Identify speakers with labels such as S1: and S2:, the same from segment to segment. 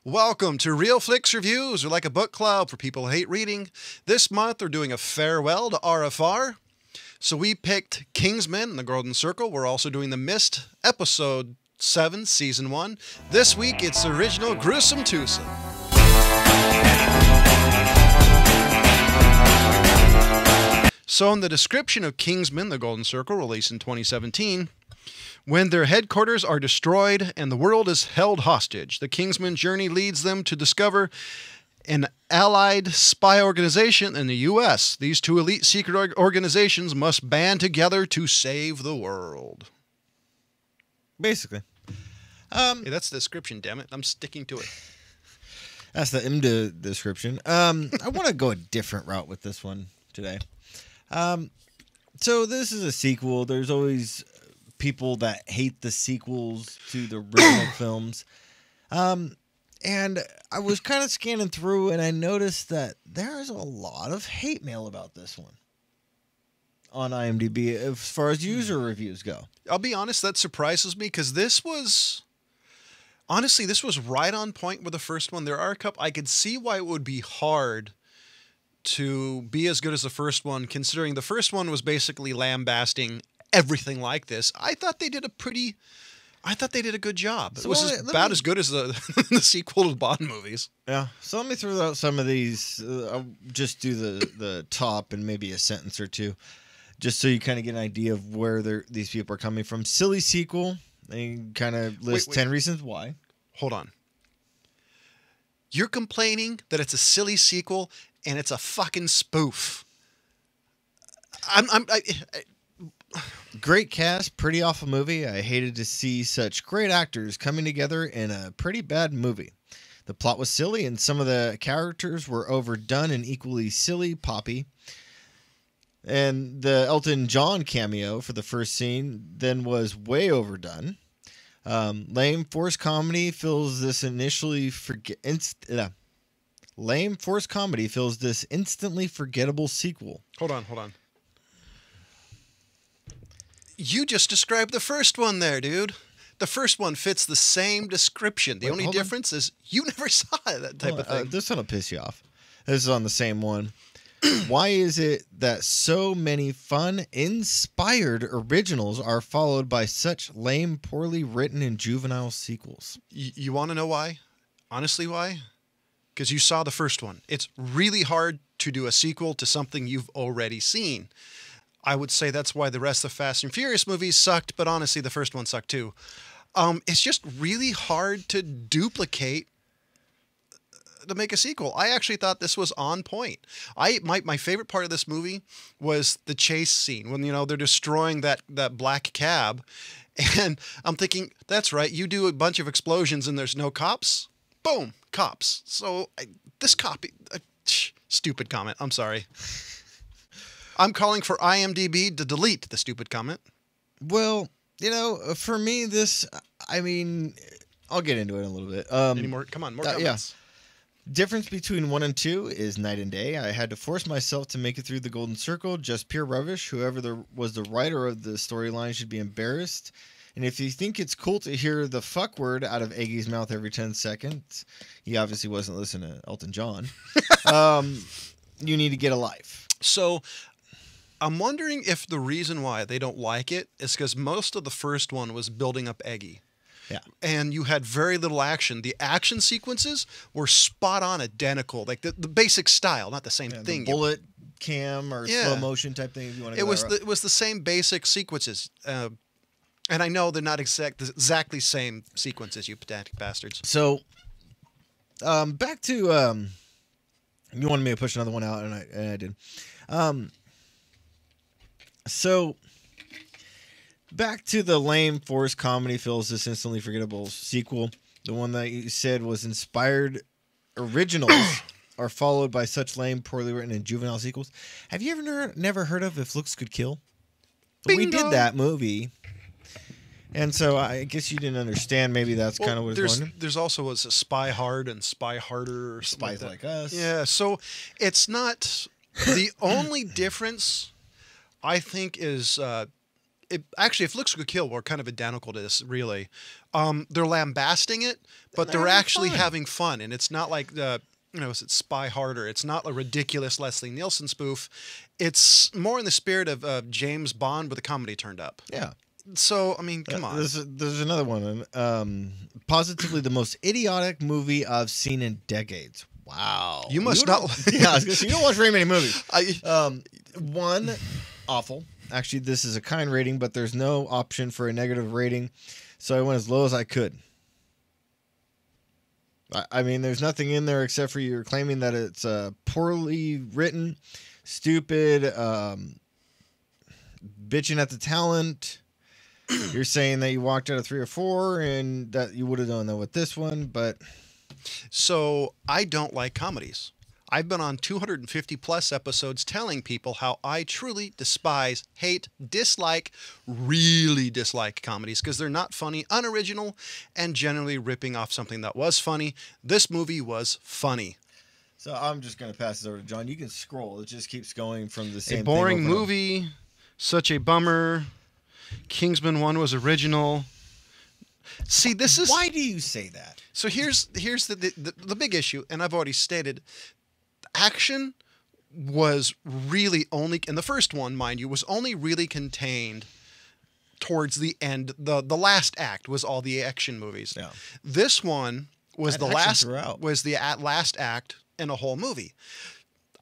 S1: Welcome to Real Flix Reviews. We're like a book club for people who hate reading. This month we're doing a farewell to RFR. So we picked Kingsman and the Golden Circle. We're also doing The Mist, Episode 7, Season 1. This week it's the original Gruesome Twosome. So in the description of Kingsman, the Golden Circle, released in 2017, when their headquarters are destroyed and the world is held hostage, the Kingsman journey leads them to discover an allied spy organization in the U.S. These two elite secret organizations must band together to save the world.
S2: Basically.
S1: Hey, that's the description, damn it. I'm sticking to it.
S2: That's the IMDb description. I want to go a different route with this one today. So this is a sequel. There's always people that hate the sequels to the original films. And I was kind of scanning through and I noticed that there is a lot of hate mail about this one on IMDb as far as user reviews go.
S1: I'll be honest, that surprises me because this was... Honestly, this was right on point with the first one. There are a couple... I could see why it would be hard to be as good as the first one, considering the first one was basically lambasting everything like this. I thought they did a good job. It was about as good as the the sequel to Bond movies.
S2: Yeah. So let me throw out some of these. I'll just do the top and maybe a sentence or two, just so you kind of get an idea of where these people are coming from. Silly sequel. They kind of list 10 reasons why.
S1: Hold on. You're complaining that it's a silly sequel and it's a fucking spoof.
S2: Great cast, pretty awful movie. I hated to see such great actors coming together in a pretty bad movie. The plot was silly and some of the characters were overdone and equally silly, poppy. And the Elton John cameo for the first scene then was way overdone. Lame forced comedy fills this instantly forgettable sequel.
S1: Hold on. You just described the first one there, dude. The first one fits the same description. The only difference is you never saw that type of thing.
S2: This one will piss you off. This is on the same one. Why is it that so many fun, inspired originals are followed by such lame, poorly written, and juvenile sequels?
S1: You want to know why? Honestly, why? Because you saw the first one. It's really hard to do a sequel to something you've already seen. I would say that's why the rest of the Fast and Furious movies sucked, but honestly, the first one sucked too. It's just really hard to duplicate to make a sequel. I actually thought this was on point. My favorite part of this movie was the chase scene when, they're destroying that black cab. And I'm thinking, that's right, you do a bunch of explosions and there's no cops? Boom, cops. So this copy... stupid comment, I'm sorry. I'm calling for IMDb to delete the stupid comment.
S2: Well, for me, I'll get into it in a little bit.
S1: Any more? Come on, more comments.
S2: Yeah. Difference between 1 and 2 is night and day. I had to force myself to make it through the Golden Circle. Just pure rubbish. Whoever was the writer of the storyline should be embarrassed. And if you think it's cool to hear the fuck word out of Iggy's mouth every 10 seconds, he obviously wasn't listening to Elton John. You need to get a life.
S1: So... I'm wondering if the reason why they don't like it is because most of the first one was building up Eggy.
S2: Yeah.
S1: And you had very little action. The action sequences were spot on identical. Like the basic style, not the same thing.
S2: The bullet cam or slow motion type thing if you want to go
S1: it was the same basic sequences. And I know they're not exactly same sequences, you pedantic bastards.
S2: So back to you wanted me to push another one out and I did. So, back to the lame forced comedy fills this instantly forgettable sequel. The one that you said was inspired originals are followed by such lame, poorly written, and juvenile sequels. Have you never heard of If Looks Could Kill? We did that movie. And so I guess you didn't understand. Maybe that's kind of what it's going.
S1: There's also a Spy Hard and Spy Harder. Or
S2: Spies Like Us.
S1: Yeah, so it's not... The only difference... I think is actually, if looks could kill, we're kind of identical to this, really. They're lambasting it, but they're
S2: having
S1: actually
S2: fun.
S1: having fun, and it's not like is it Spy Harder? It's not a ridiculous Leslie Nielsen spoof. It's more in the spirit of James Bond with a comedy turned up.
S2: Yeah.
S1: So, I mean, come on.
S2: There's another one. Positively the most idiotic movie I've seen in decades. Wow.
S1: You must not.
S2: Yeah, I was gonna say, you don't watch very many movies.
S1: I,
S2: One, awful. Actually, this is a kind rating, but there's no option for a negative rating, so I went as low as I could. I mean, there's nothing in there except for you're claiming that it's poorly written, stupid, bitching at the talent. You're saying that you walked out of 3 or 4 and that you would have done that with this one, but
S1: so I don't like comedies. I've been on 250 plus episodes telling people how I truly despise, hate, dislike, really dislike comedies because they're not funny, unoriginal, and generally ripping off something that was funny. This movie was funny.
S2: so I'm just going to pass this over to John. You can scroll. It just keeps going from the same
S1: A boring
S2: thing over and over.
S1: movie, such a bummer. Kingsman 1 was original. See, this is
S2: Why do you say that?
S1: so. Here's the big issue, and I've already stated. Action was really only in the first one, mind you, was only really contained towards the end. The last act was all the action movies.
S2: Yeah.
S1: This one was
S2: Had
S1: the
S2: action
S1: last
S2: throughout.
S1: was the last act in a whole movie.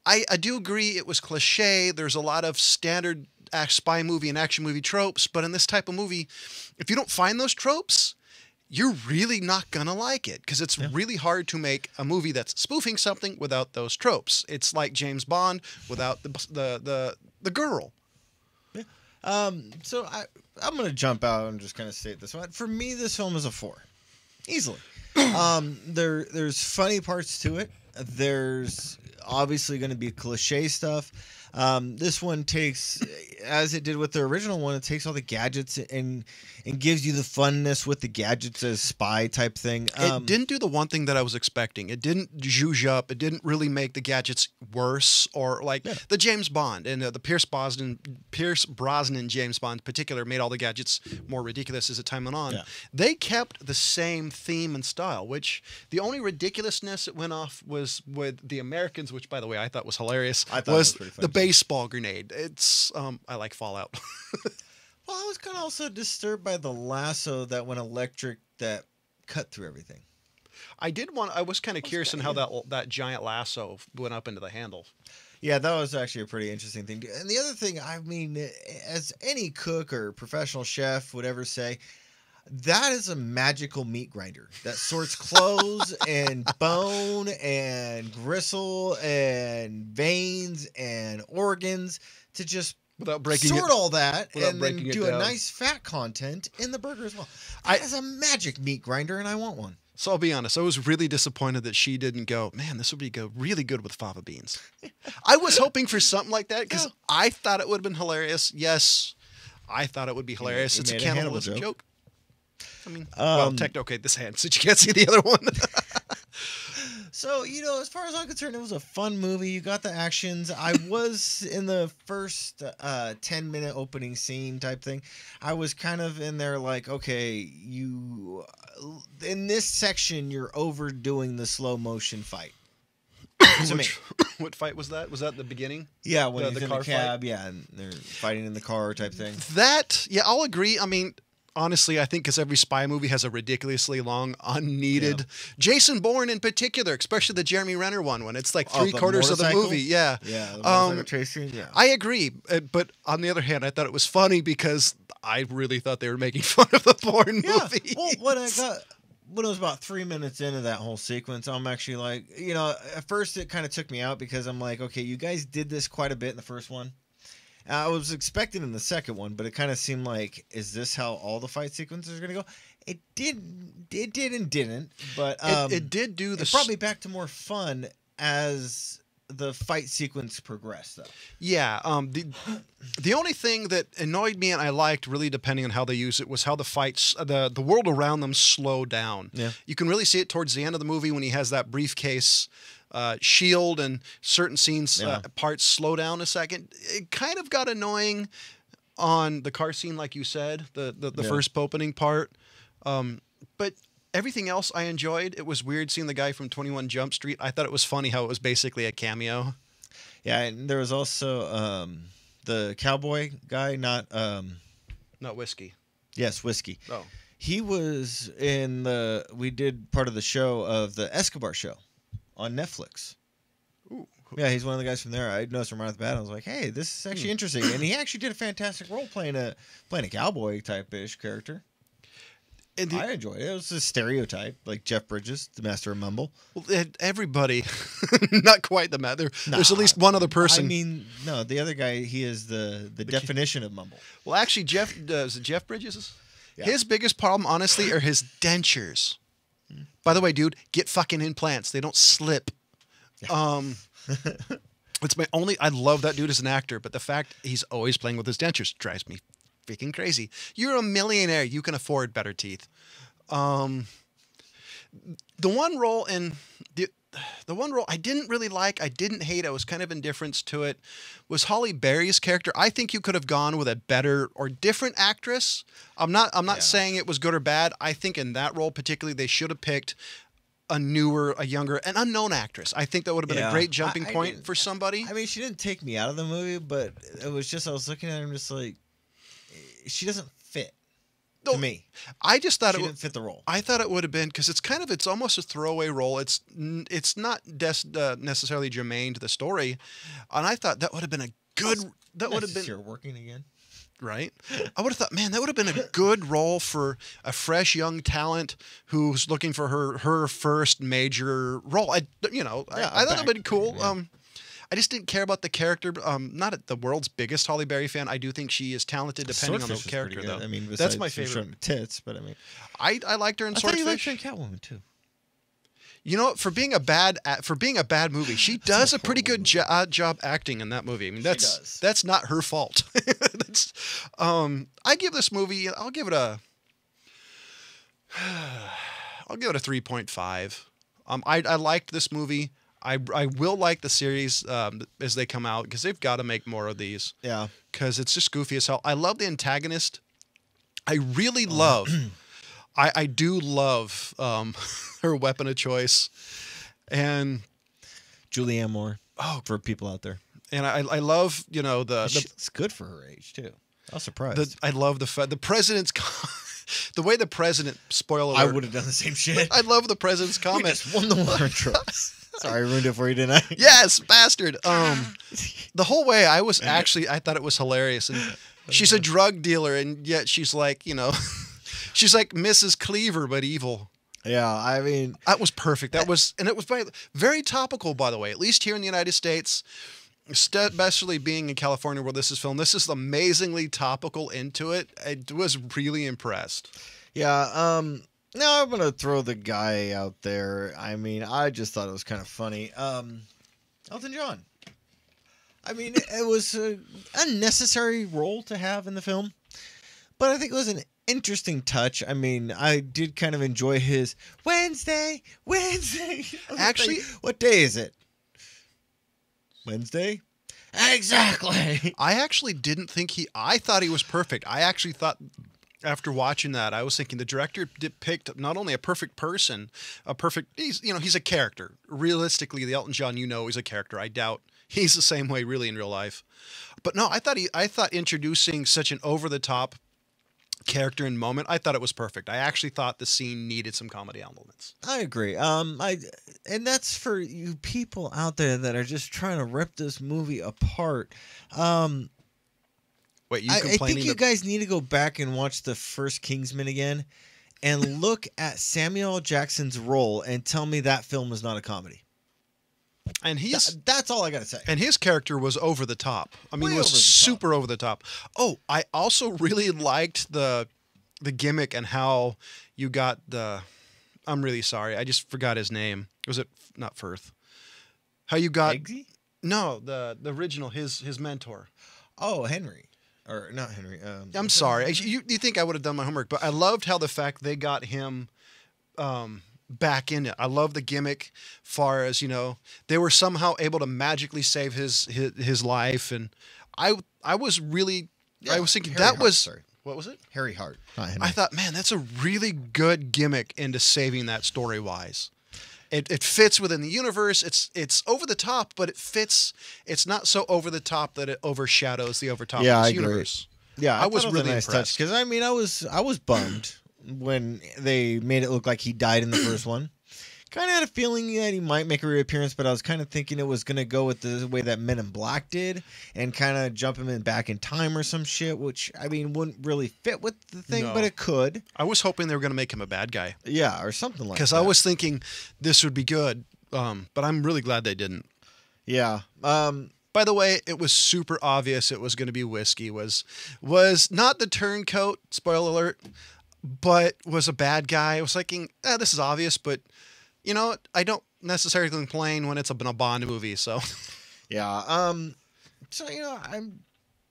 S1: I do agree it was cliche. There's a lot of standard spy movie and action movie tropes, but in this type of movie, if you don't find those tropes, you're really not gonna like it because it's really hard to make a movie that's spoofing something without those tropes. It's like James Bond without the girl.
S2: So I'm going to jump out and just kind of state this one. For me, this film is a 4. Easily. There's funny parts to it. There's obviously going to be cliche stuff. This one takes, as it did with the original one, it takes all the gadgets and gives you the funness with the gadgets as spy type thing.
S1: It didn't do the one thing that I was expecting. It didn't zhuzh up. It didn't really make the gadgets worse or like the James Bond and the Pierce Brosnan James Bond in particular made all the gadgets more ridiculous as the time went on.
S2: Yeah.
S1: They kept the same theme and style, which the only ridiculousness it went off was with the Americans, which by the way I thought was hilarious.
S2: I thought it was pretty funny,
S1: the
S2: too.
S1: baseball grenade. It's I like Fallout.
S2: Well, I was kind of also disturbed by the lasso that went electric that cut through everything.
S1: I was kind of curious in how that giant lasso went up into the handle.
S2: Yeah, that was actually a pretty interesting thing. And the other thing, I mean, as any cook or professional chef would ever say, that is a magical meat grinder that sorts clothes and bone and gristle and veins and organs to just
S1: Without breaking
S2: sort
S1: it,
S2: all that
S1: without
S2: and then
S1: breaking it
S2: do a
S1: down.
S2: nice fat content in the burger as well. That is a magic meat grinder, and I want one.
S1: So I'll be honest, I was really disappointed that she didn't go, man, this would go really good with fava beans. I was hoping for something like that because I thought it would have been hilarious. Yes, I thought it would be hilarious.
S2: You
S1: It's a
S2: made a Hannibal
S1: cannibalism joke. I mean, okay, this hand, so you can't see the other one.
S2: So, as far as I'm concerned, it was a fun movie. You got the actions. I was in the first 10-minute opening scene type thing. I was kind of in there like, okay, in this section, you're overdoing the slow motion fight. To me.
S1: What fight was that? Was that the beginning?
S2: Yeah, when
S1: The
S2: he's in
S1: car
S2: the cab, and they're fighting in the car type thing.
S1: I'll agree. I mean, honestly, I think because every spy movie has a ridiculously long, unneeded. Jason Bourne in particular, especially the Jeremy Renner one, when it's like three-quarters of the
S2: motorcycle?
S1: movie. Yeah.
S2: Yeah, the motorcycle chasing. Yeah.
S1: I agree. But on the other hand, I thought it was funny because I really thought they were making fun of the Bourne movie.
S2: Well, when it was about 3 minutes into that whole sequence, I'm actually like, at first it kind of took me out because I'm like, okay, you guys did this quite a bit in the first one. I was expecting in the second one, but it kind of seemed like, is this how all the fight sequences are going to go? It did and didn't, but
S1: it did do the
S2: it brought me back to more fun as the fight sequence progressed, though.
S1: Yeah. The only thing that annoyed me and I liked, really depending on how they use it, was how the fights, the world around them slowed down.
S2: Yeah.
S1: You can really see it towards the end of the movie when he has that briefcase shield and certain scenes parts slow down a second. It kind of got annoying on the car scene, like you said, the first opening part. But everything else I enjoyed. It was weird seeing the guy from 21 Jump Street. I thought it was funny how it was basically a cameo.
S2: Yeah, and there was also the cowboy guy, not
S1: Whiskey.
S2: Yes, Whiskey.
S1: Oh.
S2: He was in we did part of the show of the Escobar show on Netflix.
S1: Ooh.
S2: Yeah, he's one of the guys from there. I noticed him right off the bat. I was like, hey, this is actually interesting. And he actually did a fantastic role playing a cowboy type-ish character. And I enjoyed it. It was a stereotype, like Jeff Bridges, the master of mumble.
S1: Well, everybody, not quite the master. There's at least one other person.
S2: I mean, no, the other guy, he is the definition of mumble.
S1: Well, actually, is it Jeff Bridges?
S2: Yeah.
S1: His biggest problem, honestly, are his dentures. By the way, dude, get fucking implants. They don't slip. Yeah. It's my only. I love that dude as an actor, but the fact he's always playing with his dentures drives me freaking crazy. You're a millionaire. You can afford better teeth. The one role I didn't really like, I didn't hate, I was kind of indifferent to it, was Halle Berry's character. I think you could have gone with a better or different actress. I'm not saying it was good or bad. I think in that role particularly, they should have picked a newer, a younger, an unknown actress. I think that would have been a great jumping point for somebody.
S2: I mean, she didn't take me out of the movie, but it was just, I was looking at her and just like, she doesn't fit to me.
S1: I just thought
S2: she didn't fit the role.
S1: I thought it would have been, because it's almost a throwaway role. It's not necessarily germane to the story, and I thought that would have been a good. That would have been.
S2: You're working again,
S1: right? I would have thought, man, that would have been a good role for a fresh young talent who's looking for her first major role. I thought it would have been cool. Yeah. I just didn't care about the character. Not the world's biggest Halle Berry fan. I do think she is talented depending on the character, though.
S2: I mean,
S1: that's my favorite.
S2: Tits, but I mean,
S1: I liked her in Swordfish.
S2: I thought you liked her in Catwoman too.
S1: You know, for being a bad movie, she does a pretty good job acting in that movie. I mean, that's not her fault. I give this movie. I'll give it a 3.5. I liked this movie. I will like the series as they come out, because they've got to make more of these. Yeah. Because it's just goofy as hell. I love the antagonist. I really love. I do love her weapon of choice, and
S2: Julianne Moore. Oh, for people out there.
S1: And I love
S2: it's good for her age too. I was surprised.
S1: I love the president's. The way the president, spoiler alert,
S2: I would have done the same shit.
S1: I love the president's comment.
S2: We just won the war tropes. Sorry, I ruined it for you, didn't I?
S1: Yes, bastard. The whole way I thought it was hilarious. And she's a drug dealer, and yet she's like, she's like Mrs. Cleaver, but evil.
S2: Yeah, I mean,
S1: that was perfect. It was very topical, by the way, at least here in the United States, especially being in California where this is filmed. This is amazingly topical into it. I was really impressed.
S2: Yeah, now I'm going to throw the guy out there. I mean, I just thought it was kind of funny. Elton John. I mean, it was an unnecessary role to have in the film, but I think it was an interesting touch. I mean, I did kind of enjoy his Wednesday.
S1: Actually,
S2: like, what day is it? Wednesday? Exactly.
S1: I actually didn't think I thought he was perfect. I actually thought, after watching that, I was thinking the director picked not only a perfect person, he's a character. Realistically, the Elton John, he's a character. I doubt he's the same way really in real life. But no, I thought introducing such an over-the-top character and moment, I thought it was perfect. I actually thought the scene needed some comedy elements.
S2: I agree. And that's for you people out there that are just trying to rip this movie apart.
S1: Wait,
S2: I think you guys need to go back and watch the first Kingsman again and look at Samuel L. Jackson's role and tell me that film is not a comedy.
S1: And
S2: that's all I got to say.
S1: And his character was over the top. I mean, it was super over the top. Oh, I also really liked the gimmick and how you got I'm really sorry. I just forgot his name. Was it not Firth? How you got
S2: Eggsy?
S1: No, the original, his mentor.
S2: Oh, Henry. Or not Henry.
S1: I'm sorry. You think I would have done my homework, but I loved how the fact they got him back in it. I love the gimmick, far as they were somehow able to magically save his life, and I was really
S2: Yeah,
S1: I was thinking
S2: Harry
S1: that
S2: Hart,
S1: was
S2: sorry.
S1: what was it?
S2: Harry Hart. Not Henry.
S1: I thought, man, that's a really good gimmick into saving that story wise. It fits within the universe. It's over the top, but it fits. It's not so over the top that it overshadows the overtop
S2: Yeah,
S1: of
S2: I
S1: this
S2: agree.
S1: universe.
S2: Yeah,
S1: I was
S2: thought it
S1: really
S2: a nice
S1: impressed.
S2: touch because I mean I was bummed when they made it look like he died in the first one. Kind of had a feeling that he might make a reappearance, but I was kind of thinking it was going to go with the way that Men in Black did and kind of jump him back in time or some shit, which, I mean, wouldn't really fit with the thing,
S1: No.
S2: but it could.
S1: I was hoping they were going to make him a bad guy
S2: Yeah, or something like that.
S1: because I was thinking this would be good, but I'm really glad they didn't.
S2: Yeah.
S1: By the way, it was super obvious it was going to be Whiskey. Was not the turncoat, spoiler alert, but was a bad guy. I was thinking, this is obvious, but you know what? I don't necessarily complain when it's a Bond movie. So
S2: Yeah. So, you know, I'm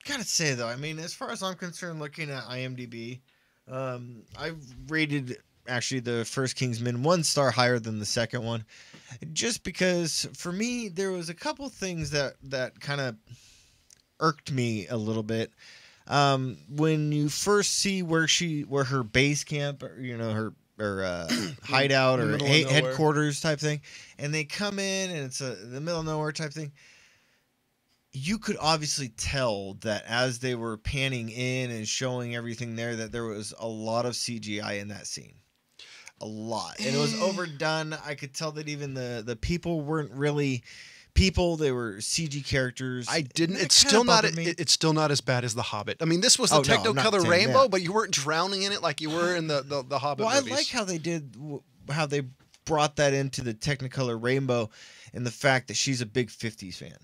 S2: gotta say though, I mean, as far as I'm concerned, looking at IMDb, I rated actually the first Kingsman 1 star higher than the second one, just because for me there was a couple things that kind of irked me a little bit. When you first see where her base camp, you know, her hideout or headquarters type thing, and they come in and it's the middle of nowhere type thing. You could obviously tell that as they were panning in and showing everything there, that there was a lot of CGI in that scene. A lot. And it was overdone. I could tell that even the people weren't really people. They were CG characters.
S1: It's still not. It's still not as bad as The Hobbit. I mean, this was the Technicolor rainbow, but you weren't drowning in it like you were in the Hobbit movies.
S2: I like how they brought that into the Technicolor rainbow, and the fact that she's a big 50s fan.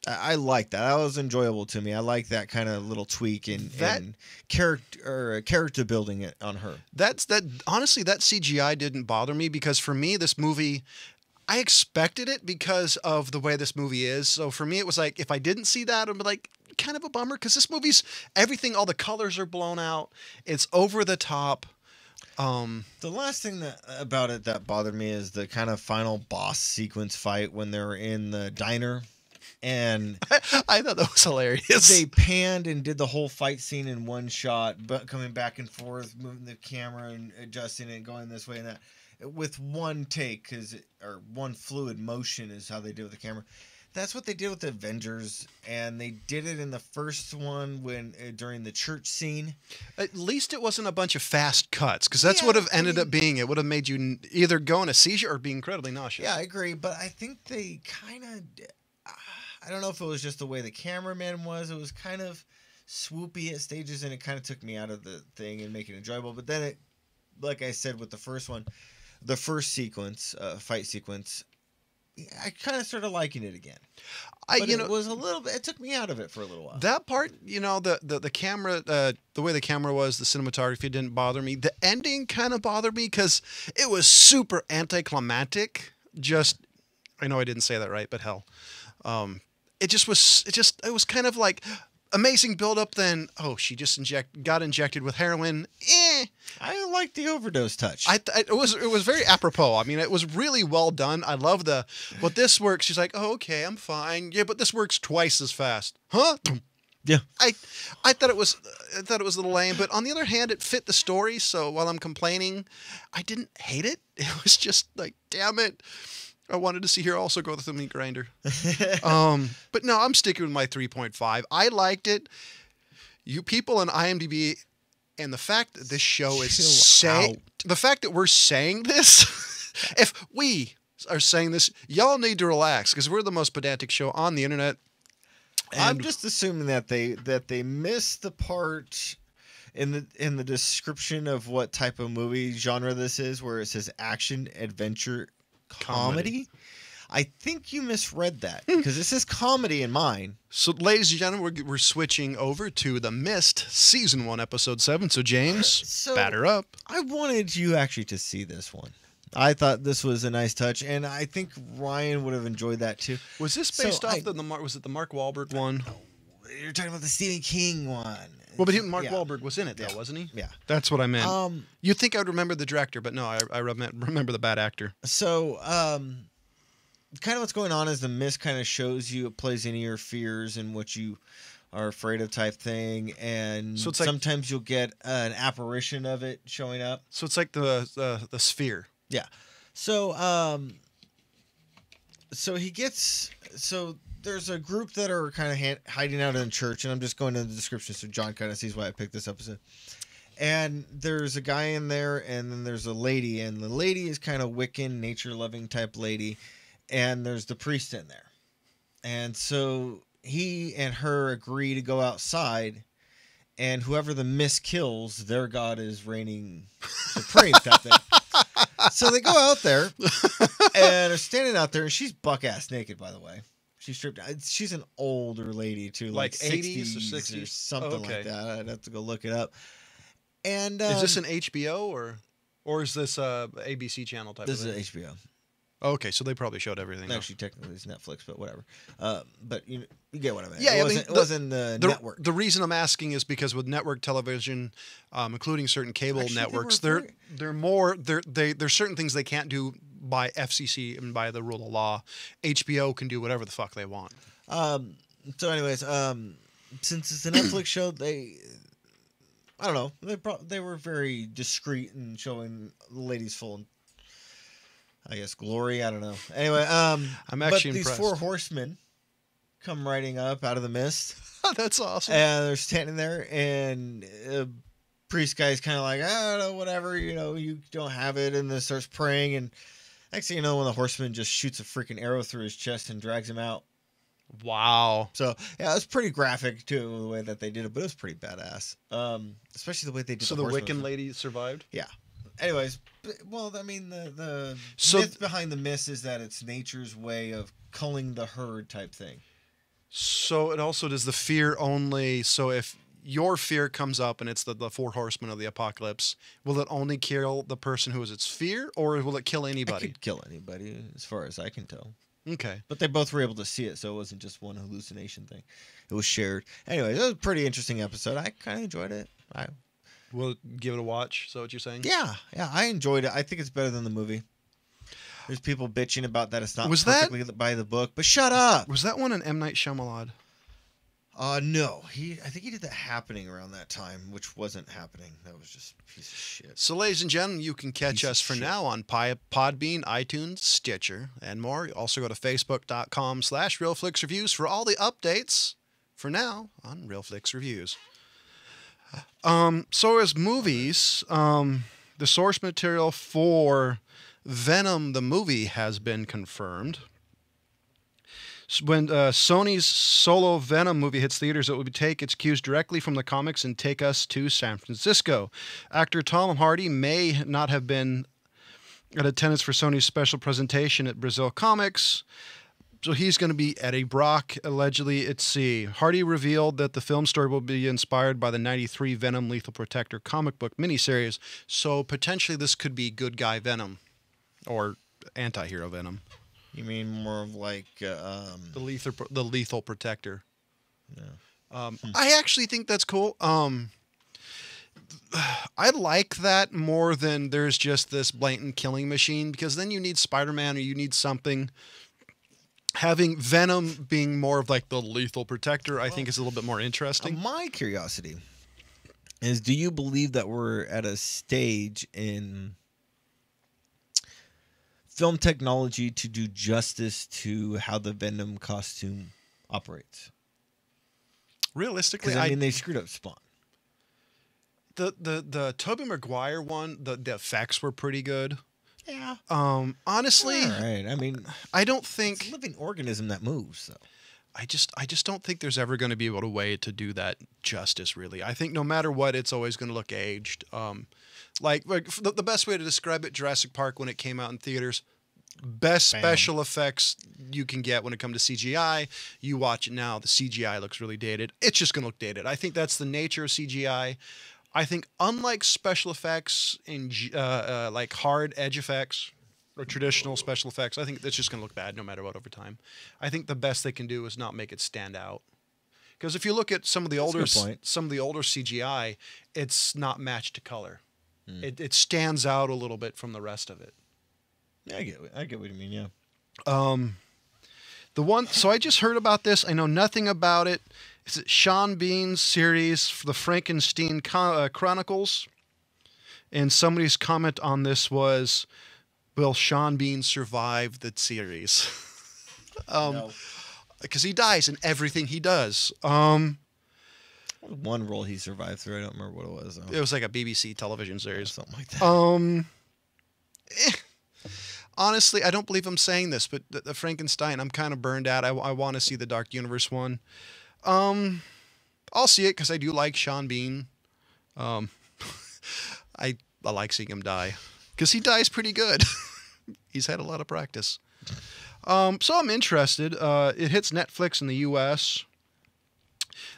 S2: I like that. That was enjoyable to me. I like that kind of little tweak and character building it on her.
S1: Honestly, that CGI didn't bother me because for me, this movie, I expected it because of the way this movie is. So for me, it was like, if I didn't see that, I'd be like, kind of a bummer because this movie's everything, all the colors are blown out. It's over the top.
S2: The last thing about it that bothered me is the kind of final boss sequence fight when they're in the diner. And
S1: I thought that was hilarious.
S2: They panned and did the whole fight scene in one shot, but coming back and forth, moving the camera and adjusting it, going this way and that, with one take, or one fluid motion is how they did with the camera. That's what they did with the Avengers, and they did it in the first one during the church scene.
S1: At least it wasn't a bunch of fast cuts, because that's what would have ended up being. It would have made you either go in a seizure or be incredibly nauseous.
S2: Yeah, I agree, but I think they kind of... I don't know if it was just the way the cameraman was. It was kind of swoopy at stages, and it kind of took me out of the thing and make it enjoyable. But then like I said with the first one, the first sequence, fight sequence, I kind of started liking it again. It was a little bit. It took me out of it for a little while.
S1: That part, the camera, the way the camera was, the cinematography didn't bother me. The ending kind of bothered me because it was super anticlimactic. I know I didn't say that right, but hell. It was kind of like amazing build-up. Then, she just got injected with heroin.
S2: I like the overdose touch.
S1: It was very apropos. I mean, it was really well done. I love but this works. She's like, okay, I'm fine. Yeah, but this works twice as fast, huh?
S2: Yeah.
S1: I thought it was a little lame, but on the other hand, it fit the story. So while I'm complaining, I didn't hate it. It was just like, damn it. I wanted to see her also go through the meat grinder. But no, I'm sticking with my 3.5. I liked it. You people on IMDb, and the fact that this show is the fact that we're saying this, if we are saying this, y'all need to relax because we're the most pedantic show on the internet. And
S2: I'm just assuming that they missed the part in the description of what type of movie genre this is, where it says action adventure comedy. I think you misread that because this is comedy in mine.
S1: So, ladies and gentlemen, we're switching over to The Mist, Season 1, Episode 7. So, James, batter up.
S2: I wanted you actually to see this one. I thought this was a nice touch, and I think Ryan would have enjoyed that too.
S1: Was this based off was it the Mark Wahlberg one?
S2: You're talking about the Stephen King one.
S1: Well, but Mark Wahlberg was in it, though, wasn't he?
S2: Yeah.
S1: That's what I meant. You'd think I would remember the director, but no, I remember the bad actor.
S2: So, kind of what's going on is The Mist kind of shows you, it plays into your fears and what you are afraid of type thing, and
S1: So it's like,
S2: sometimes you'll get an apparition of it showing up.
S1: so it's like the sphere.
S2: Yeah. So so there's a group that are kind of hiding out in the church, and I'm just going into the description so John kind of sees why I picked this episode. And there's a guy in there, and then there's a lady, and the lady is kind of Wiccan, nature-loving type lady, and there's the priest in there. And so he and her agree to go outside, and whoever the mist kills, their god is reigning supreme type thing. So they go out there, and are standing out there, and she's buck-ass naked, by the way. She's stripped. She's an older lady, too.
S1: Like
S2: 60s
S1: 80s or 60s?
S2: or something
S1: Okay.
S2: like that. I'd have to go look it up. And
S1: Is this an HBO or is this a ABC channel type
S2: this
S1: of thing?
S2: is HBO.
S1: Okay, so they probably showed everything.
S2: Actually, technically, it's Netflix, but whatever. But you get what I meant.
S1: Yeah,
S2: it
S1: I
S2: wasn't,
S1: mean,
S2: it wasn't the network.
S1: The reason I'm asking is because with network television, including certain cable
S2: Actually, they
S1: networks,
S2: were
S1: there's certain things they can't do by FCC and by the rule of law. HBO can do whatever the fuck they want.
S2: So, anyways, since it's a Netflix show, I don't know. They were very discreet in showing the ladies full, I guess, glory. I don't know. Anyway,
S1: I'm actually
S2: but these
S1: impressed.
S2: 4 horsemen come riding up out of the mist,
S1: That's awesome.
S2: and they're standing there, and priest guy's kind of like, I don't know, whatever, you don't have it, and then starts praying, and next thing you know, one of the horsemen just shoots a freaking arrow through his chest and drags him out.
S1: Wow.
S2: So yeah, it was pretty graphic too, the way that they did it, but it was pretty badass. Especially the way they did.
S1: So the Wiccan lady survived?
S2: Yeah. Anyways, well, I mean, the
S1: So
S2: myth behind the mist is that it's nature's way of culling the herd type thing.
S1: So it also does the fear only. So if your fear comes up and it's the 4 horsemen of the apocalypse, will it only kill the person who is its fear, or will it kill
S2: It
S1: anybody?
S2: could kill anybody, as far as I can tell.
S1: Okay.
S2: But they both were able to see it, so it wasn't just one hallucination thing. It was shared. Anyways, it was a pretty interesting episode. I kind of enjoyed it.
S1: We'll give it a watch. So what you're saying?
S2: Yeah, I enjoyed it. I think it's better than the movie. There's people bitching about that it's not
S1: Was that-
S2: perfectly by the book, but shut up.
S1: Was that one an M. Night Shyamalan?
S2: No. I think he did The Happening around that time, which wasn't happening. That was just a piece of shit.
S1: So, ladies and gentlemen, you can catch
S2: Piece of
S1: us for
S2: shit.
S1: now on Podbean, iTunes, Stitcher, and more. You also go to facebook.com/RealFlixReviews for all the updates for now on Real Flix Reviews. So as movies, the source material for Venom, the movie, has been confirmed. When Sony's solo Venom movie hits theaters, it will take its cues directly from the comics and take us to San Francisco. Actor Tom Hardy may not have been at attendance for Sony's special presentation at Brazil Comics, so he's going to be Eddie Brock, allegedly at sea. Hardy revealed that the film story will be inspired by the 93 Venom Lethal Protector comic book miniseries, so potentially this could be good guy Venom, or anti-hero Venom.
S2: You mean more of like
S1: The lethal protector.
S2: Yeah.
S1: I actually think that's cool. I like that more than there's just this blatant killing machine, because then you need Spider-Man or you need something. Having Venom being more of like the lethal protector, I think is a little bit more interesting.
S2: My curiosity is, do you believe that we're at a stage in film technology to do justice to how the Venom costume operates?
S1: Realistically,
S2: Because I mean, they screwed up Spawn.
S1: the Tobey Maguire one, the effects were pretty good.
S2: Yeah.
S1: Honestly,
S2: All right. I mean,
S1: I don't
S2: it's
S1: think
S2: a living organism that moves. So.
S1: I just don't think there's ever going to be a way to do that justice. Really, I think no matter what, it's always going to look aged. Like the best way to describe it, Jurassic Park when it came out in theaters, best
S2: Bam.
S1: special effects you can get when it comes to CGI. You watch it now, the CGI looks really dated. It's just going to look dated. I think that's the nature of CGI. I think unlike special effects in like hard edge effects or traditional special effects, I think that's just going to look bad no matter what over time. I think the best they can do is not make it stand out. Because if you look at some of the
S2: That's a
S1: older
S2: good point.
S1: CGI, it's not matched to color. It stands out a little bit from the rest of it.
S2: Yeah, I get what you mean. Yeah.
S1: So I just heard about this. I know nothing about it. Is it Sean Bean's series, The Frankenstein Chronicles? And somebody's comment on this was, will Sean Bean survive the series?
S2: No.
S1: Because he dies in everything he does.
S2: One role he survived through. I don't remember what it was, though.
S1: It was like a BBC television series.
S2: Something like that.
S1: Honestly, I don't believe I'm saying this, but the Frankenstein, I'm kind of burned out. I want to see the Dark Universe one. I'll see it because I do like Sean Bean. I like seeing him die because he dies pretty good. He's had a lot of practice. So I'm interested. It hits Netflix in the U.S.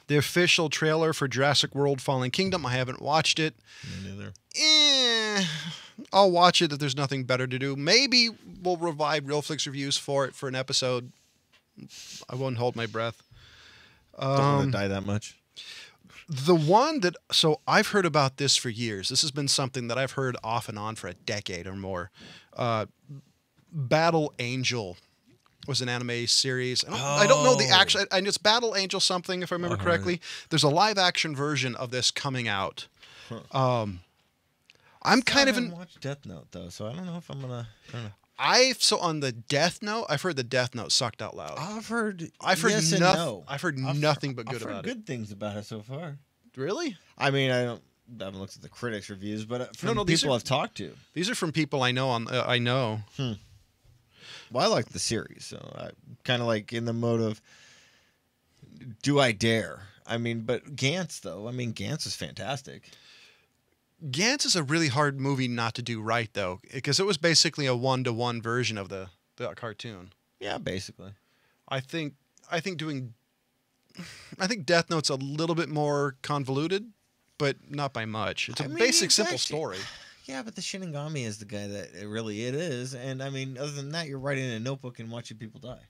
S1: The official trailer for Jurassic World Fallen Kingdom, I haven't watched it.
S2: Me neither.
S1: I'll watch it if there's nothing better to do. Maybe we'll revive Real Flix reviews for it for an episode. I won't hold my breath.
S2: Don't want to die that much.
S1: The one that, so I've heard about this for years. This has been something that I've heard off and on for a decade or more. Battle Angel was an anime series. I don't know the actual, and it's Battle Angel something, if I remember correctly. There's a live action version of this coming out. I'm kind of
S2: watched Death Note though, so I don't know if I'm gonna.
S1: So on the Death Note, I've heard the Death Note sucked out loud.
S2: I've heard
S1: yes
S2: and no.
S1: I've heard nothing but good
S2: I've heard
S1: about
S2: good things about it so far.
S1: Really?
S2: I mean, I haven't looked at the critics' reviews, but from
S1: No, these
S2: people
S1: are-
S2: I've talked to.
S1: These are from people I know. I know.
S2: Well, I like the series, so I kind of like in the mode of, do I dare? I mean, but Gantz though. I mean, Gantz is fantastic.
S1: Gantz is a really hard movie not to do right though, because it was basically a 1-to-1 version of the cartoon.
S2: Yeah, basically.
S1: I think Death Note's a little bit more convoluted, but not by much. It's a basic, simple story.
S2: Yeah, but the Shinigami is the guy that it is, and I mean, other than that, you're writing in a notebook and watching people die.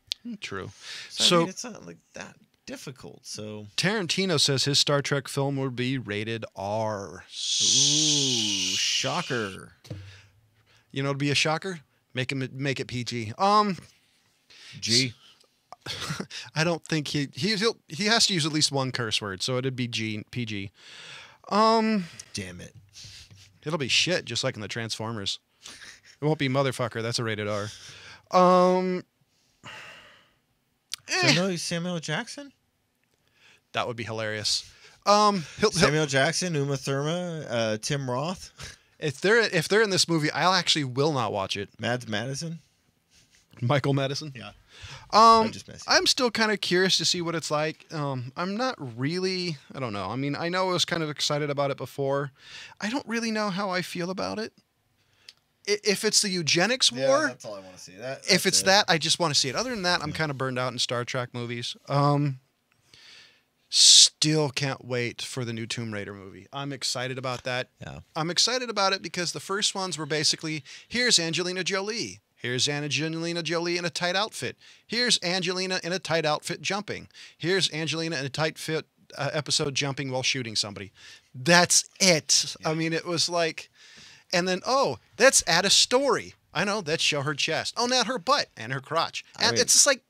S1: True.
S2: So I mean, it's not like that difficult. So
S1: Tarantino says his Star Trek film would be rated R.
S2: Ooh, shocker.
S1: You know, it'd be a shocker. Make it PG.
S2: G.
S1: I don't think he has to use at least one curse word, so it'd be PG.
S2: Damn it.
S1: It'll be shit, just like in the Transformers. It won't be motherfucker. That's a rated R. So
S2: no Samuel Jackson?
S1: That would be hilarious.
S2: Samuel Jackson, Uma Thurman, Tim Roth.
S1: If they're in this movie, I actually will not watch it.
S2: Mads Madison.
S1: Michael Madison.
S2: Yeah.
S1: I'm still kind of curious to see what it's like. I'm not really. I don't know. I mean, I know I was kind of excited about it before. I don't really know how I feel about it. If it's the eugenics war,
S2: that's all I want to see.
S1: If it's that, I just want to see it. Other than that, I'm kind of burned out in Star Trek movies. Still can't wait for the new Tomb Raider movie. I'm excited about that.
S2: Yeah.
S1: I'm excited about it because the first ones were basically, here's Angelina Jolie. Here's Angelina Jolie in a tight outfit. Here's Angelina in a tight outfit jumping. Here's Angelina in a tight fit episode jumping while shooting somebody. That's it. Yeah. I mean, it was like, and then, let's add a story. I know, let's show her chest. Oh, not her butt and her crotch. And it's just like,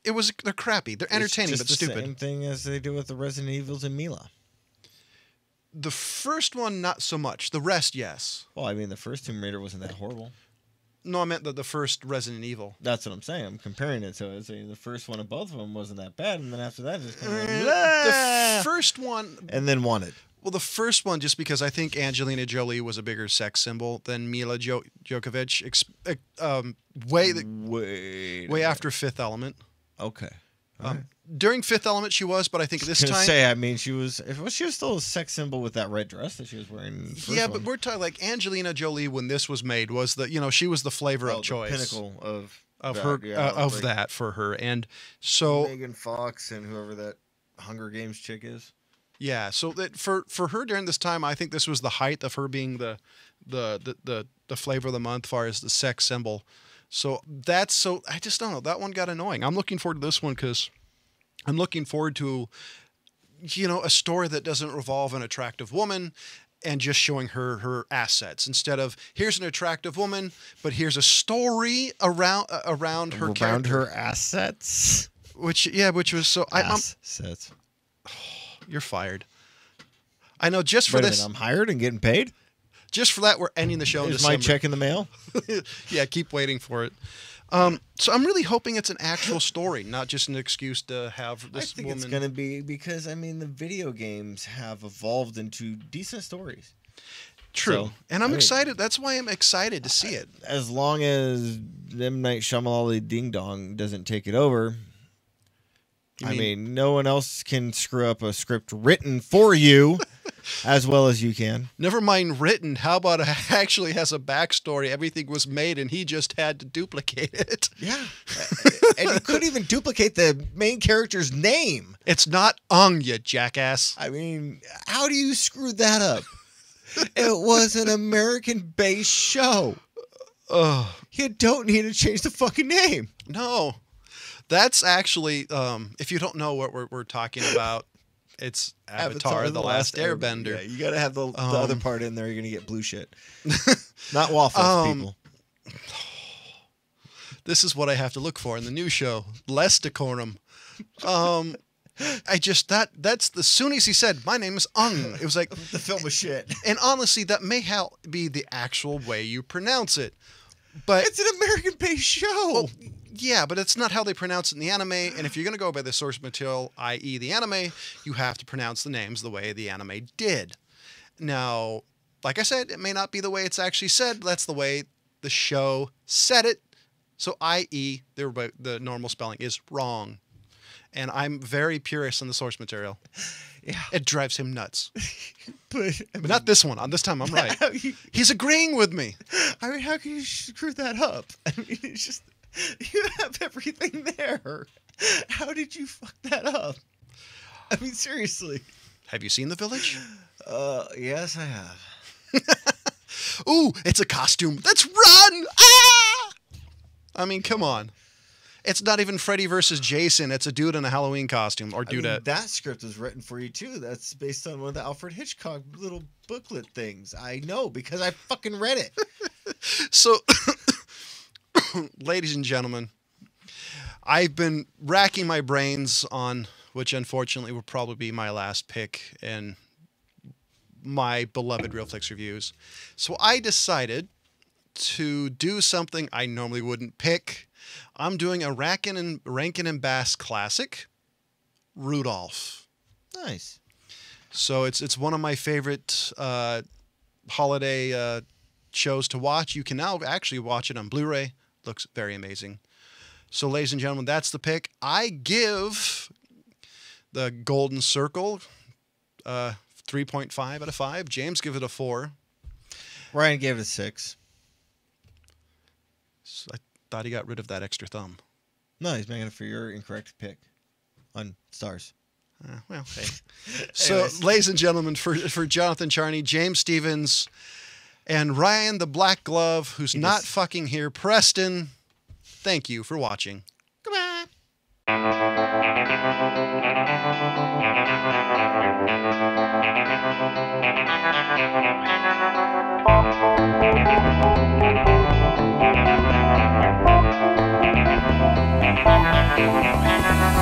S1: they're crappy. They're entertaining, but stupid.
S2: Same thing as they do with the Resident Evils and Mila.
S1: The first one, not so much. The rest, yes.
S2: Well, I mean, the first Tomb Raider wasn't that horrible.
S1: No, I meant the first Resident Evil.
S2: That's what I'm saying. I'm comparing it to it. The first one of both of them wasn't that bad, and then after that, just kind of
S1: the first one,
S2: and then Wanted.
S1: Well, the first one, just because I think Angelina Jolie was a bigger sex symbol than Mila Djokovic, way after Fifth Element.
S2: Okay.
S1: During Fifth Element, she was, but I think this time.
S2: I mean, she was still a sex symbol with that red dress that she was wearing.
S1: Yeah, but we're talking like Angelina Jolie when this was made was she was the flavor of choice,
S2: pinnacle of
S1: her that for her, and so
S2: Megan Fox and whoever that Hunger Games chick is.
S1: Yeah, so that for her during this time, I think this was the height of her being the flavor of the month, as far as the sex symbol. So I just don't know. That one got annoying. I'm looking forward to this one because I'm looking forward to, a story that doesn't revolve an attractive woman and just showing her assets instead of here's an attractive woman, but here's a story around her character.
S2: Her assets.
S1: Which was so.
S2: Assets.
S1: You're fired. I know. Just for
S2: Wait a
S1: this,
S2: minute, I'm hired and getting paid.
S1: just for that, we're ending the show in
S2: Is my
S1: December.
S2: check in the mail?
S1: Yeah, keep waiting for it. So I'm really hoping it's an actual story, not just an excuse to have
S2: I
S1: this
S2: think
S1: woman.
S2: it's going to be because, I mean, the video games have evolved into decent stories.
S1: True,
S2: So,
S1: and I'm
S2: I mean-
S1: excited. That's why I'm excited to see it.
S2: As long as M. Night Shyamalan Ding Dong doesn't take it over. I mean, no one else can screw up a script written for you as well as you can.
S1: Never mind written. How about it actually has a backstory? Everything was made, and he just had to duplicate it.
S2: Yeah. And you couldn't even duplicate the main character's name.
S1: It's not Ung, you jackass.
S2: I mean, how do you screw that up? It was an American-based show.
S1: Ugh.
S2: You don't need to change the fucking name.
S1: No, that's actually, if you don't know what we're talking about, it's Avatar: The Last Airbender.
S2: Yeah, you got to have the other part in there. You're going to get blue shit. Not waffles, people.
S1: This is what I have to look for in the new show. Less decorum. I just, that's as soon as he said, my name is Ung, it was like,
S2: The film was shit.
S1: and honestly, that may be the actual way you pronounce it. But
S2: It's an American-based show.
S1: well, yeah, but it's not how they pronounce it in the anime. And if you're going to go by the source material, i.e. the anime, you have to pronounce the names the way the anime did. Now, like I said, it may not be the way it's actually said. But that's the way the show said it. So, i.e., the normal spelling is wrong. And I'm very purist in the source material.
S2: Yeah.
S1: It drives him nuts.
S2: But
S1: Not this one. On this time, I'm right. He's agreeing with me.
S2: I mean, how can you screw that up? I mean, it's just, you have everything there. How did you fuck that up? I mean, seriously.
S1: Have you seen The Village?
S2: Yes, I have.
S1: Ooh, it's a costume. Let's run! Ah! I mean, come on. It's not even Freddy versus Jason. It's a dude in a Halloween costume. Or
S2: I mean,
S1: dudette.
S2: that script was written for you, too. That's based on one of the Alfred Hitchcock little booklet things. I know, because I fucking read it.
S1: So, ladies and gentlemen, I've been racking my brains on, which unfortunately will probably be my last pick in my beloved Real Flix reviews. So I decided to do something I normally wouldn't pick. I'm doing a Rankin and Bass classic, Rudolph.
S2: Nice.
S1: So it's one of my favorite holiday shows to watch. You can now actually watch it on Blu-ray. Looks very amazing. So, ladies and gentlemen, that's the pick. I give the Golden Circle 3.5 out of 5. James give it a 4.
S2: Ryan gave it a 6.
S1: So I thought he got rid of that extra thumb.
S2: No, he's making it for your incorrect pick on stars.
S1: Well, hey. So,
S2: Anyways.
S1: ladies and gentlemen, for Jonathan Charney, James Stevens, and Ryan the Black Glove, who's not fucking here, Preston, thank you for watching.
S2: Goodbye.
S3: Thank you.